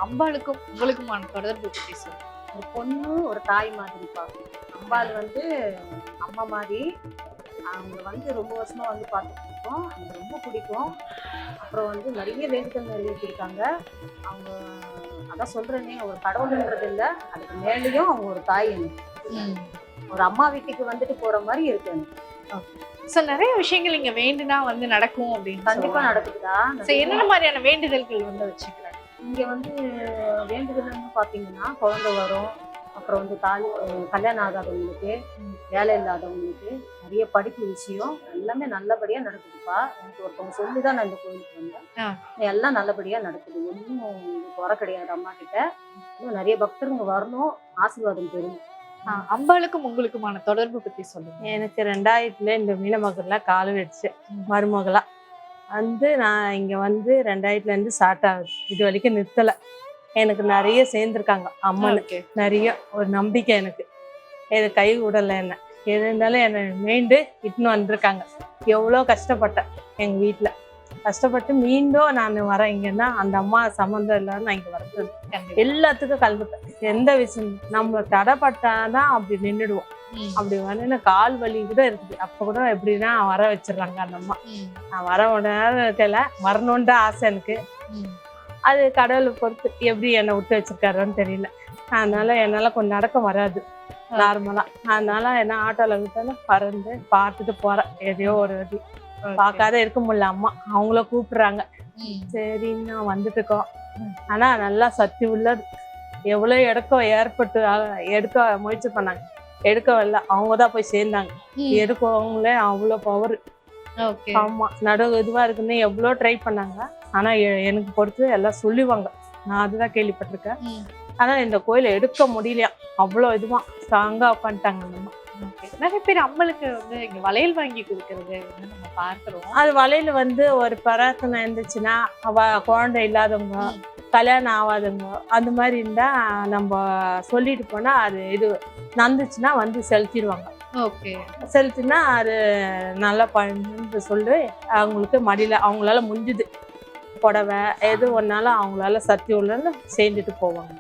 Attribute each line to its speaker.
Speaker 1: அம்பாளுக்கும் உங்களுக்குமான தொடர்பு பத்தி சொல்லுங்க.
Speaker 2: ஒரு பொண்ணு ஒரு தாய் மாதிரிப்பா. அம்பாள் வந்து அம்மா மாதிரி. அவங்க வந்து ரொம்ப வருஷமா வந்து பார்த்துட்டு இருக்கோம். எனக்கு ரொம்ப பிடிக்கும். அப்புறம் வந்து நிறைய வேண்டுதல் நிறைவேற்றிருக்காங்க. அவங்க அதான் சொல்றேனே, ஒரு கடவுள்ன்றது இல்லை, அதுக்கு மேலேயும் அவங்க ஒரு தாய் எனக்கு. ஒரு அம்மா வீட்டுக்கு வந்துட்டு போற மாதிரி இருக்கு எனக்கு.
Speaker 1: சோ நிறைய விஷயங்கள் இங்க வேண்டுனா வந்து நடக்கும் அப்படின்னு
Speaker 2: கண்டிப்பா நடக்குதுதா.
Speaker 1: சோ என்னென்ன மாதிரியான வேண்டுதல்கள் வந்து வச்சுக்கிறாங்க
Speaker 2: இங்க வந்து வேண்டுதல்னு பாத்தீங்கன்னா, குழந்தை வரும். அப்புறம் வந்து கல்யாணம் ஆகாதவங்களுக்கு, வேலை இல்லாதவங்களுக்கு, நிறைய படிப்பு விஷயம் எல்லாமே நல்லபடியா நடக்குதுப்பா. எனக்கு ஒருத்தவங்க சொல்லிதான் நான் இந்த கோயிலுக்கு வந்தேன். எல்லாம் நல்லபடியா நடக்குது. ஒன்றும் குறை கிடையாது. அம்மா கிட்ட இன்னும் நிறைய பக்தருங்க வரணும், ஆசீர்வாதம் பெறணும்.
Speaker 1: அம்பாளுக்கும் உங்களுக்குமான தொடர்பு பத்தி சொல்லுங்க.
Speaker 3: எனக்கு 2000 இந்த மீனமகர்ல கால் வச்சு மருமகளா வந்து நான் இங்க வந்து 2000 ஸ்டார்ட் ஆகுது. இது வரைக்கும் நிறுத்தலை. எனக்கு நிறைய சேர்ந்துருக்காங்க அம்மனுக்கு. நிறைய ஒரு நம்பிக்கை எனக்கு. இது கை விடலை. என்ன எது இருந்தாலும் என்னை மீண்டு இட்டுன்னு வந்திருக்காங்க. எவ்வளோ கஷ்டப்பட்டேன் எங்கள் வீட்டில். கஷ்டப்பட்டு மீண்டும் நான் வரேன் இங்கன்னா அந்த அம்மா சம்மந்தம் இல்லாத நான் இங்கே வரது. எல்லாத்துக்கும் கலந்துட்டேன். எந்த விஷயம் நம்ம தடைப்பட்டாதான் அப்படி நின்றுடுவோம். அப்படி வந்து கால் வலி கூட இருக்குது. அப்போ கூட எப்படின்னா வர வச்சிடுறாங்க அந்த அம்மா. நான் வர உடனே இருக்கல, வரணுன்ற ஆசை எனக்கு. அது கடவுளை பொறுத்து எப்படி என்னை விட்டு வச்சிருக்காருன்னு தெரியல. அதனால என்னால் கொஞ்சம் நடக்க வராது நார்மலா. அதனால என்ன ஆட்டோவில் விட்டாலும் பறந்து பார்த்துட்டு போறேன். எதையோ ஒரு வாட்டி பார்க்காத இருக்க முடியல. அம்மா அவங்கள கூப்பிடுறாங்க. சரின்னு நான் வந்துட்டு இருக்கோம். ஆனா நல்லா சக்தி உள்ளது. எவ்வளோ ஏற்பட்டு எடுக்க முயற்சி பண்ணாங்க, எடுக்க வரல. அவங்கதான் போய் சேர்ந்தாங்க. எடுக்கவங்களே அவ்வளோ பவர். ஆமா, நடுவு இதுவா இருக்குன்னு எவ்வளோ ட்ரை பண்ணாங்க. ஆனா எனக்கு பொறுத்து எல்லாம் சொல்லுவாங்க. நான் அதுதான் கேள்விப்பட்டிருக்கேன். ஆனா இந்த கோயிலை எடுக்க முடியலையா, அவ்வளோ இதுவா ஸ்ட்ராங்கா உட்காந்துட்டாங்க அந்த அம்மா.
Speaker 1: நிறைய பேர் அம்மளுக்கு வந்து இங்க வளையல் வாங்கி கொடுக்கறது நம்ம பார்க்கிறோம்.
Speaker 3: அது வளையல் வந்து ஒரு பிரார்த்தனை இருந்துச்சுன்னா, குழந்தை இல்லாதவங்க, கல்யாணம் ஆகாதவங்க அந்த மாதிரி இருந்தா நம்ம சொல்லிட்டு போனா அது இது நடந்துச்சுன்னா வந்து செலுத்திடுவாங்க. செலுத்தினா அது நல்லா பண்ணு சொல்லி அவங்களுக்கு மடியில அவங்களால முடிஞ்சுது புடவை எது ஒன்னாலும் அவங்களால சக்தி உள்ளன்னு சேர்ந்துட்டு போவாங்க.